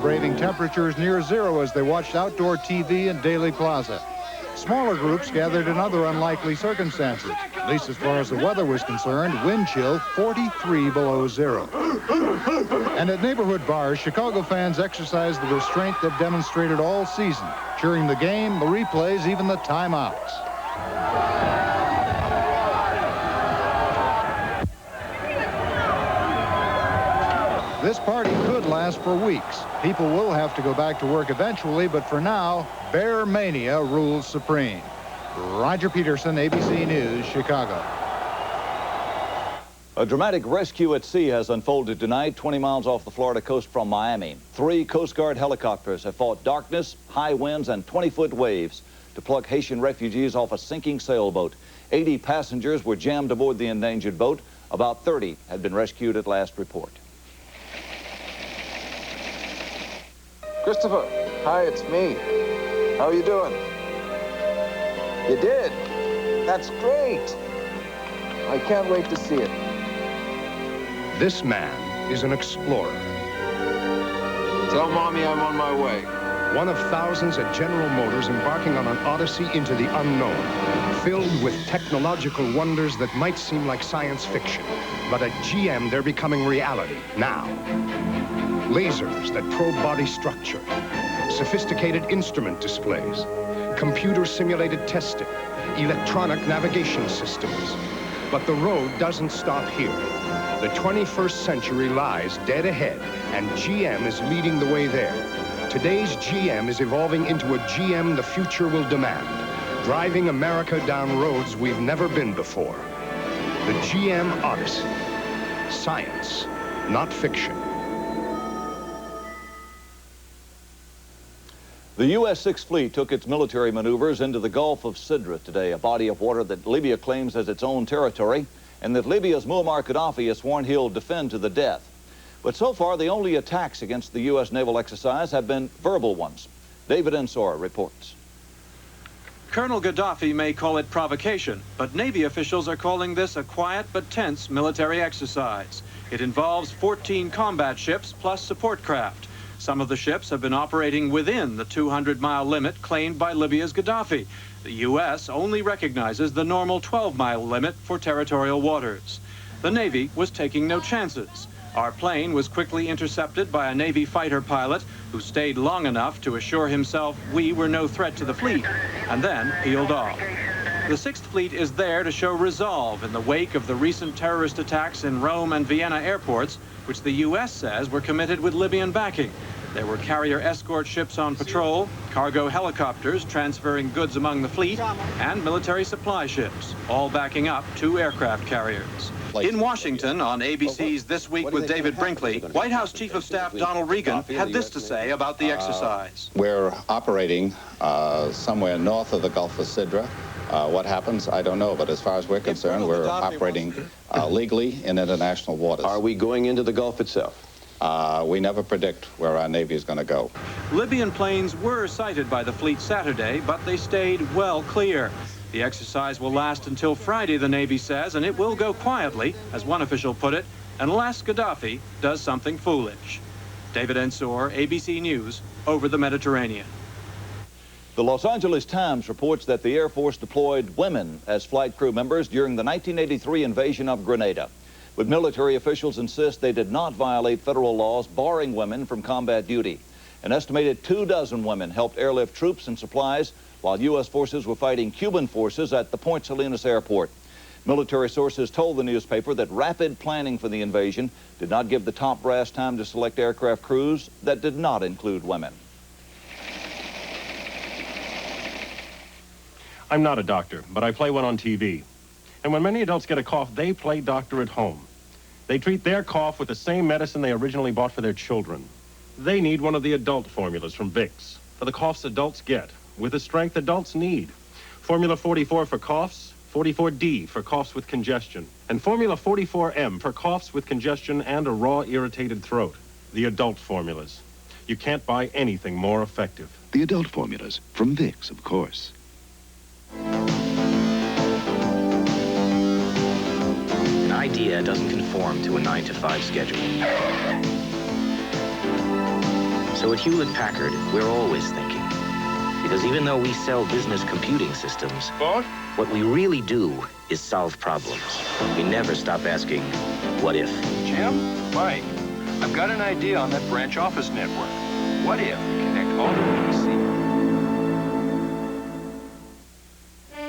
braving temperatures near zero as they watched outdoor TV in Daly Plaza. Smaller groups gathered in other unlikely circumstances. At least as far as the weather was concerned, wind chill 43 below zero. And at neighborhood bars, Chicago fans exercised the restraint they've demonstrated all season, cheering the game, the replays, even the timeouts. This party could last for weeks. People will have to go back to work eventually, but for now, Bear Mania rules supreme. Roger Peterson, ABC News, Chicago. A dramatic rescue at sea has unfolded tonight 20 miles off the Florida coast from Miami. 3 Coast Guard helicopters have fought darkness, high winds, and 20-foot waves to pluck Haitian refugees off a sinking sailboat. 80 passengers were jammed aboard the endangered boat. About 30 had been rescued at last report. Christopher, hi, it's me. How are you doing? You did? That's great. I can't wait to see it. This man is an explorer. Tell Mommy I'm on my way. One of thousands at General Motors embarking on an odyssey into the unknown, filled with technological wonders that might seem like science fiction. But at GM, they're becoming reality now. Lasers that probe body structure, sophisticated instrument displays, computer-simulated testing, electronic navigation systems. But the road doesn't stop here. The 21st century lies dead ahead, and GM is leading the way there. Today's GM is evolving into a GM the future will demand, driving America down roads we've never been before. The GM Odyssey. Science, not fiction. The U.S. Sixth Fleet took its military maneuvers into the Gulf of Sidra today, a body of water that Libya claims as its own territory, and that Libya's Muammar Gaddafi has sworn he'll defend to the death. But so far, the only attacks against the U.S. naval exercise have been verbal ones. David Ensor reports. Colonel Gaddafi may call it provocation, but Navy officials are calling this a quiet but tense military exercise. It involves 14 combat ships plus support craft. Some of the ships have been operating within the 200-mile limit claimed by Libya's Gaddafi. The U.S. only recognizes the normal 12-mile limit for territorial waters. The Navy was taking no chances. Our plane was quickly intercepted by a Navy fighter pilot who stayed long enough to assure himself we were no threat to the fleet, and then peeled off. The Sixth Fleet is there to show resolve in the wake of the recent terrorist attacks in Rome and Vienna airports, which the U.S. says were committed with Libyan backing. There were carrier escort ships on patrol, cargo helicopters transferring goods among the fleet, and military supply ships, all backing up 2 aircraft carriers. In Washington, on ABC's This Week with David Brinkley, White House Chief of Staff Donald Regan had this to say about the exercise. We're operating somewhere north of the Gulf of Sidra. What happens, I don't know, but as far as we're concerned, we're operating legally in international waters. Are we going into the Gulf itself? We never predict where our Navy is going to go. Libyan planes were sighted by the fleet Saturday, but they stayed well clear. The exercise will last until Friday, the Navy says, and it will go quietly, as one official put it, unless Gaddafi does something foolish. David Ensor, ABC News, over the Mediterranean. The Los Angeles Times reports that the Air Force deployed women as flight crew members during the 1983 invasion of Grenada. But military officials insist they did not violate federal laws barring women from combat duty. An estimated 24 women helped airlift troops and supplies while U.S. forces were fighting Cuban forces at the Point Salinas airport. Military sources told the newspaper that rapid planning for the invasion did not give the top brass time to select aircraft crews that did not include women. I'm not a doctor, but I play one on TV. And when many adults get a cough, they play doctor at home. They treat their cough with the same medicine they originally bought for their children. They need one of the adult formulas from Vicks for the coughs adults get, with the strength adults need. Formula 44 for coughs, 44D for coughs with congestion, and Formula 44M for coughs with congestion and a raw, irritated throat. The adult formulas. You can't buy anything more effective. The adult formulas from Vicks, of course. An idea doesn't conform to a 9-to-5 schedule. So at Hewlett-Packard, we're always thinking. Because even though we sell business computing systems, what we really do is solve problems. We never stop asking, what if? Jim? Mike, I've got an idea on that branch office network. What if you connect all the PC?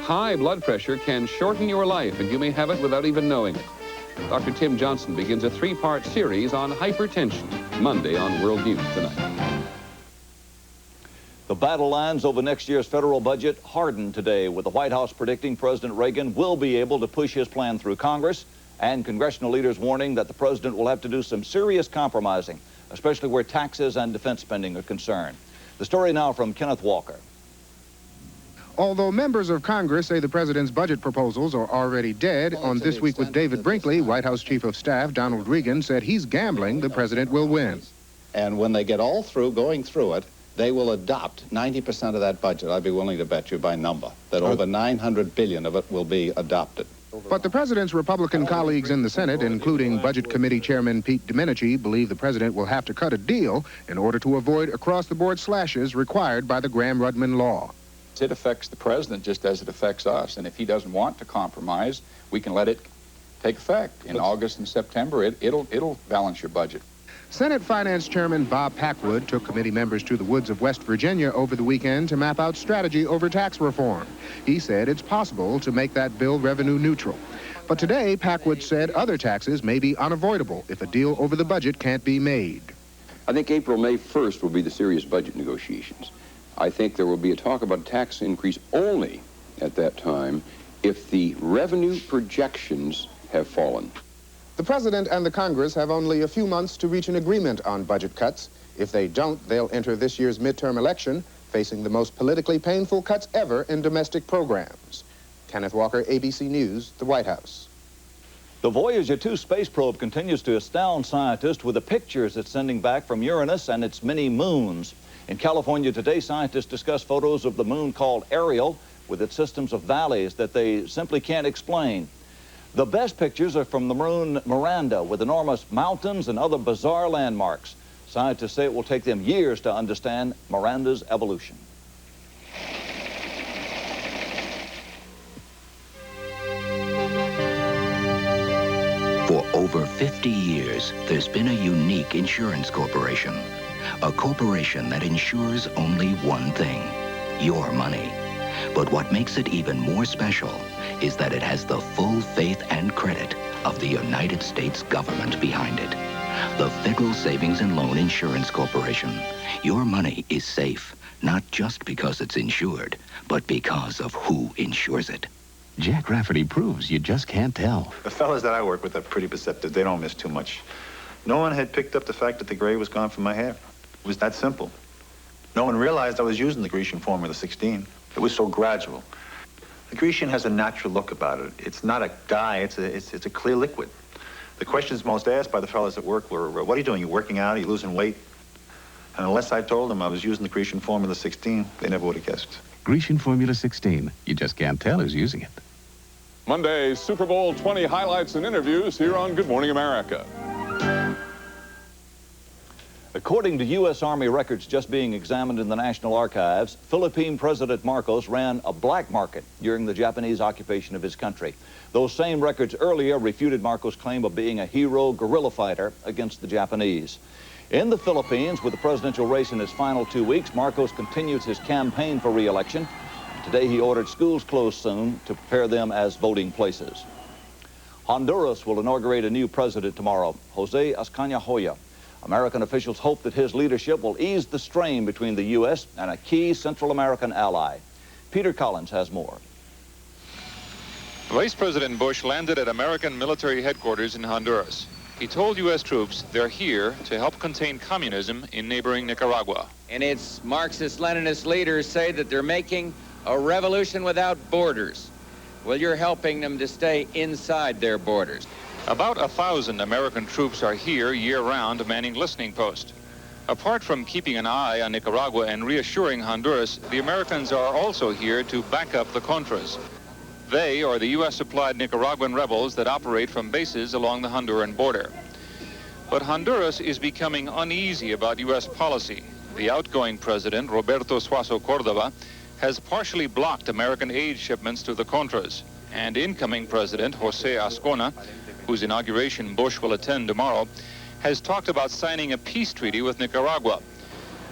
High blood pressure can shorten your life, and you may have it without even knowing it. Dr. Tim Johnson begins a 3-part series on hypertension, Monday on World News Tonight. The battle lines over next year's federal budget hardened today, with the White House predicting President Reagan will be able to push his plan through Congress, and congressional leaders warning that the president will have to do some serious compromising, especially where taxes and defense spending are concerned. The story now from Kenneth Walker. Although members of Congress say the president's budget proposals are already dead, on This Week with David Brinkley, White House Chief of Staff Donald Regan said he's gambling the president will win. And when they get all through, going through it, they will adopt 90% of that budget. I'd be willing to bet you by number that over $900 billion of it will be adopted. But the president's Republican colleagues in the Senate, including Budget Committee Chairman Pete Domenici, believe the president will have to cut a deal in order to avoid across-the-board slashes required by the Gramm-Rudman law. It affects the president just as it affects us, and if he doesn't want to compromise, we can let it take effect. In August and September, it'll balance your budget. Senate Finance Chairman Bob Packwood took committee members to the woods of West Virginia over the weekend to map out strategy over tax reform. He said it's possible to make that bill revenue neutral. But today, Packwood said other taxes may be unavoidable if a deal over the budget can't be made. I think April, May 1st will be the serious budget negotiations. I think there will be a talk about a tax increase only at that time if the revenue projections have fallen. The president and the Congress have only a few months to reach an agreement on budget cuts. If they don't, they'll enter this year's midterm election facing the most politically painful cuts ever in domestic programs. Kenneth Walker, ABC News, the White House. The Voyager 2 space probe continues to astound scientists with the pictures it's sending back from Uranus and its many moons. In California today, scientists discuss photos of the moon called Ariel with its systems of valleys that they simply can't explain. The best pictures are from the moon Miranda with enormous mountains and other bizarre landmarks. Scientists say it will take them years to understand Miranda's evolution. For over 50 years, there's been a unique insurance corporation. A corporation that insures only one thing, your money. But what makes it even more special is that it has the full faith and credit of the United States government behind it. The Federal Savings and Loan Insurance Corporation. Your money is safe, not just because it's insured, but because of who insures it. Jack Rafferty proves you just can't tell. The fellas that I work with are pretty perceptive. They don't miss too much. No one had picked up the fact that the gray was gone from my hair. It was that simple. No one realized I was using the Grecian Formula 16. It was so gradual. The Grecian has a natural look about it. It's not a dye, it's a clear liquid. The questions most asked by the fellas at work were, what are you doing? You working out? Are you losing weight? And unless I told them I was using the Grecian Formula 16, they never would have guessed. Grecian Formula 16. You just can't tell who's using it. Monday's Super Bowl 20 highlights and interviews here on Good Morning America. According to U.S. Army records just being examined in the National Archives, Philippine President Marcos ran a black market during the Japanese occupation of his country. Those same records earlier refuted Marcos' claim of being a hero guerrilla fighter against the Japanese. In the Philippines, with the presidential race in its final 2 weeks, Marcos continues his campaign for re-election. Today he ordered schools closed soon to prepare them as voting places. Honduras will inaugurate a new president tomorrow, Jose Azcaña-Joya. American officials hope that his leadership will ease the strain between the U.S. and a key Central American ally. Peter Collins has more. Vice President Bush landed at American military headquarters in Honduras. He told U.S. troops they're here to help contain communism in neighboring Nicaragua. And its Marxist-Leninist leaders say that they're making a revolution without borders. Well, you're helping them to stay inside their borders. About 1,000 American troops are here year-round manning listening posts. Apart from keeping an eye on Nicaragua and reassuring Honduras, the Americans are also here to back up the Contras. They are the U.S.-supplied Nicaraguan rebels that operate from bases along the Honduran border. But Honduras is becoming uneasy about U.S. policy. The outgoing president, Roberto Suazo Cordova, has partially blocked American aid shipments to the Contras. And incoming president, Jose Azcona, whose inauguration Bush will attend tomorrow, has talked about signing a peace treaty with Nicaragua.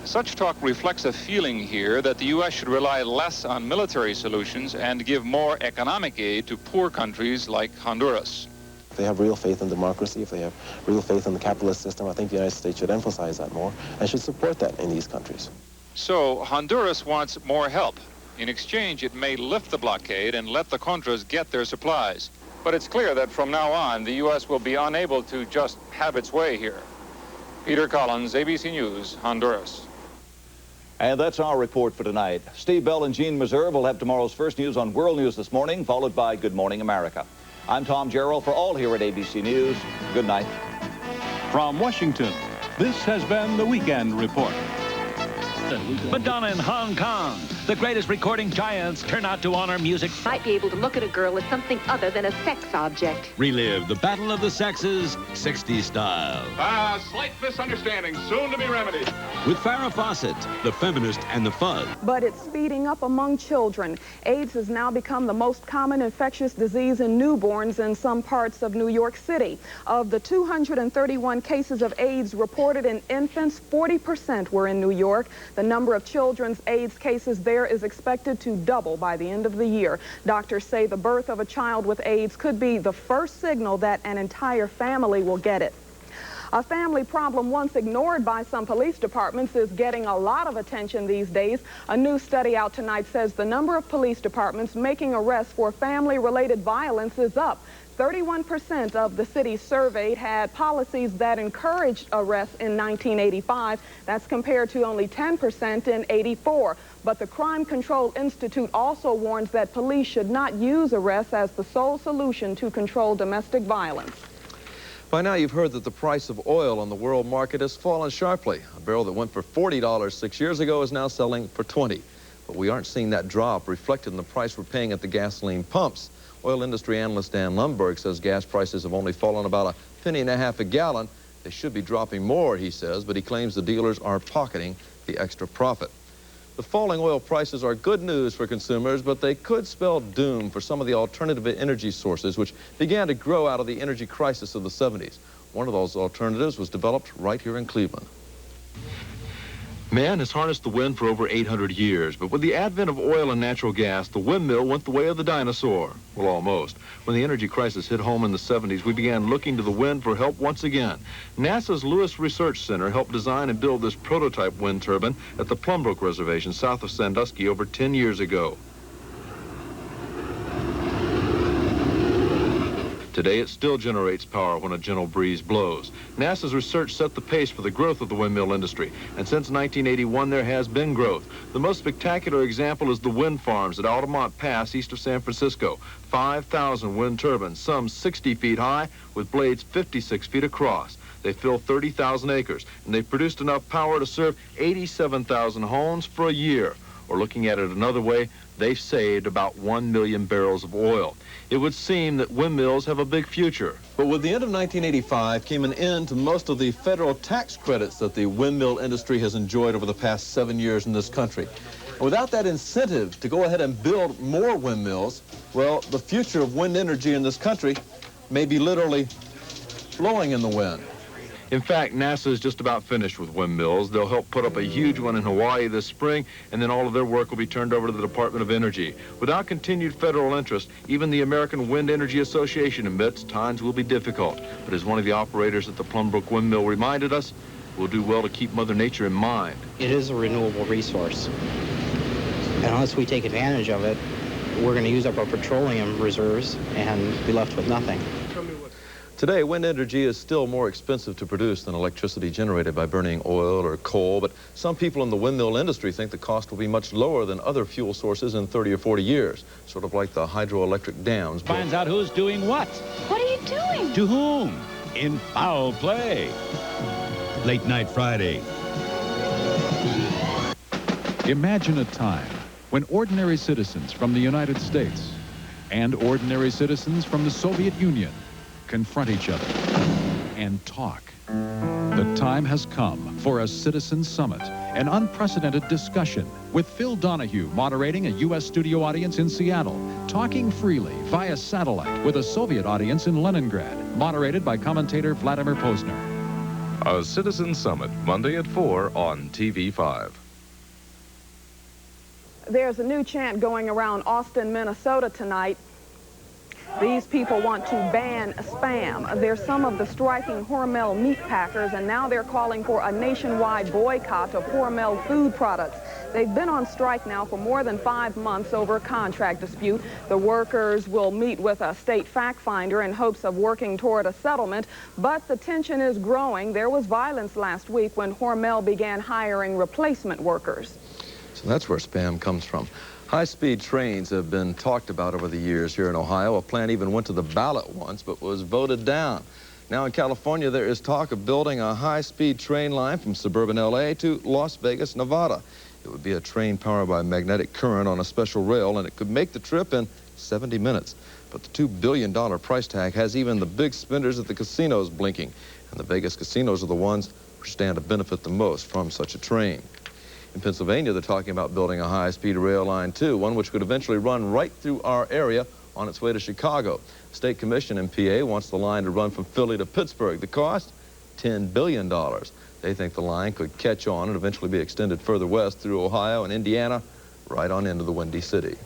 Such talk reflects a feeling here that the U.S. should rely less on military solutions and give more economic aid to poor countries like Honduras. If they have real faith in democracy, if they have real faith in the capitalist system, I think the United States should emphasize that more and should support that in these countries. So Honduras wants more help. In exchange, it may lift the blockade and let the Contras get their supplies. But it's clear that from now on, the U.S. will be unable to just have its way here. Peter Collins, ABC News, Honduras. And that's our report for tonight. Steve Bell and Jean Meserve will have tomorrow's first news on World News this morning, followed by Good Morning America. I'm Tom Jarrell. For all here at ABC News, good night. From Washington, this has been the Weekend Report. Madonna in Hong Kong. The greatest recording giants turn out to honor music. Might be able to look at a girl as something other than a sex object. Relive the battle of the sexes, 60s style. Slight misunderstanding, soon to be remedied. With Farrah Fawcett, the feminist and the fuzz. But it's speeding up among children. AIDS has now become the most common infectious disease in newborns in some parts of New York City. Of the 231 cases of AIDS reported in infants, 40% were in New York. The number of children's AIDS cases there is expected to double by the end of the year. Doctors say the birth of a child with AIDS could be the first signal that an entire family will get it. A family problem once ignored by some police departments is getting a lot of attention these days. A new study out tonight says the number of police departments making arrests for family-related violence is up. 31% of the cities surveyed had policies that encouraged arrests in 1985. That's compared to only 10% in '84. But the Crime Control Institute also warns that police should not use arrests as the sole solution to control domestic violence. By now, you've heard that the price of oil on the world market has fallen sharply. A barrel that went for $40 6 years ago is now selling for $20. But we aren't seeing that drop reflected in the price we're paying at the gasoline pumps. Oil industry analyst Dan Lundberg says gas prices have only fallen about $1.50 a gallon. They should be dropping more, he says, but he claims the dealers are pocketing the extra profit. The falling oil prices are good news for consumers, but they could spell doom for some of the alternative energy sources which began to grow out of the energy crisis of the 70s. One of those alternatives was developed right here in Cleveland. Man has harnessed the wind for over 800 years, but with the advent of oil and natural gas, the windmill went the way of the dinosaur. Well, almost. When the energy crisis hit home in the 70s, we began looking to the wind for help once again. NASA's Lewis Research Center helped design and build this prototype wind turbine at the Plumbrook Reservation south of Sandusky over 10 years ago. Today, it still generates power when a gentle breeze blows. NASA's research set the pace for the growth of the windmill industry, and since 1981, there has been growth. The most spectacular example is the wind farms at Altamont Pass, east of San Francisco. 5,000 wind turbines, some 60 feet high, with blades 56 feet across. They fill 30,000 acres, and they've produced enough power to serve 87,000 homes for a year. Or looking at it another way, they've saved about 1 million barrels of oil. It would seem that windmills have a big future. But with the end of 1985 came an end to most of the federal tax credits that the windmill industry has enjoyed over the past 7 years in this country. And without that incentive to go ahead and build more windmills, well, the future of wind energy in this country may be literally blowing in the wind. In fact, NASA is just about finished with windmills. They'll help put up a huge one in Hawaii this spring, and then all of their work will be turned over to the Department of Energy. Without continued federal interest, even the American Wind Energy Association admits times will be difficult. But as one of the operators at the Plumbrook Windmill reminded us, we'll do well to keep Mother Nature in mind. It is a renewable resource, and unless we take advantage of it, we're going to use up our petroleum reserves and be left with nothing. Today, wind energy is still more expensive to produce than electricity generated by burning oil or coal, but some people in the windmill industry think the cost will be much lower than other fuel sources in 30 or 40 years, sort of like the hydroelectric dams. Finds out who's doing what. What are you doing? To whom? In foul play. Late Night Friday. Imagine a time when ordinary citizens from the United States and ordinary citizens from the Soviet Union confront each other and talk. The time has come for a citizen summit an unprecedented discussion with Phil Donahue moderating a U.S. studio audience in Seattle, talking freely via satellite with a Soviet audience in Leningrad, moderated by commentator Vladimir Posner. A Citizen Summit, Monday at 4 on TV5. There's a new chant going around Austin, Minnesota tonight. These people want to ban Spam. They're some of the striking Hormel meat packers, and now they're calling for a nationwide boycott of Hormel food products. They've been on strike now for more than 5 months over a contract dispute. The workers will meet with a state fact finder in hopes of working toward a settlement, but the tension is growing. There was violence last week when Hormel began hiring replacement workers. So that's where Spam comes from. High-speed trains have been talked about over the years here in Ohio. A plan even went to the ballot once, but was voted down. Now in California, there is talk of building a high-speed train line from suburban L.A. to Las Vegas, Nevada. It would be a train powered by magnetic current on a special rail, and it could make the trip in 70 minutes. But the $2 billion price tag has even the big spenders at the casinos blinking, and the Vegas casinos are the ones who stand to benefit the most from such a train. In Pennsylvania, they're talking about building a high-speed rail line, too, one which could eventually run right through our area on its way to Chicago. The State Commission in PA wants the line to run from Philly to Pittsburgh. The cost? $10 billion. They think the line could catch on and eventually be extended further west through Ohio and Indiana, right on into the Windy City.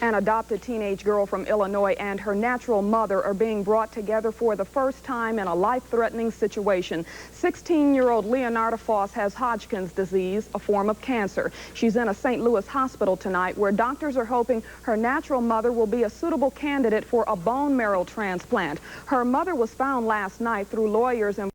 An adopted teenage girl from Illinois and her natural mother are being brought together for the first time in a life-threatening situation. 16-year-old Leonarda Foss has Hodgkin's disease, a form of cancer. She's in a St. Louis hospital tonight where doctors are hoping her natural mother will be a suitable candidate for a bone marrow transplant. Her mother was found last night through lawyers and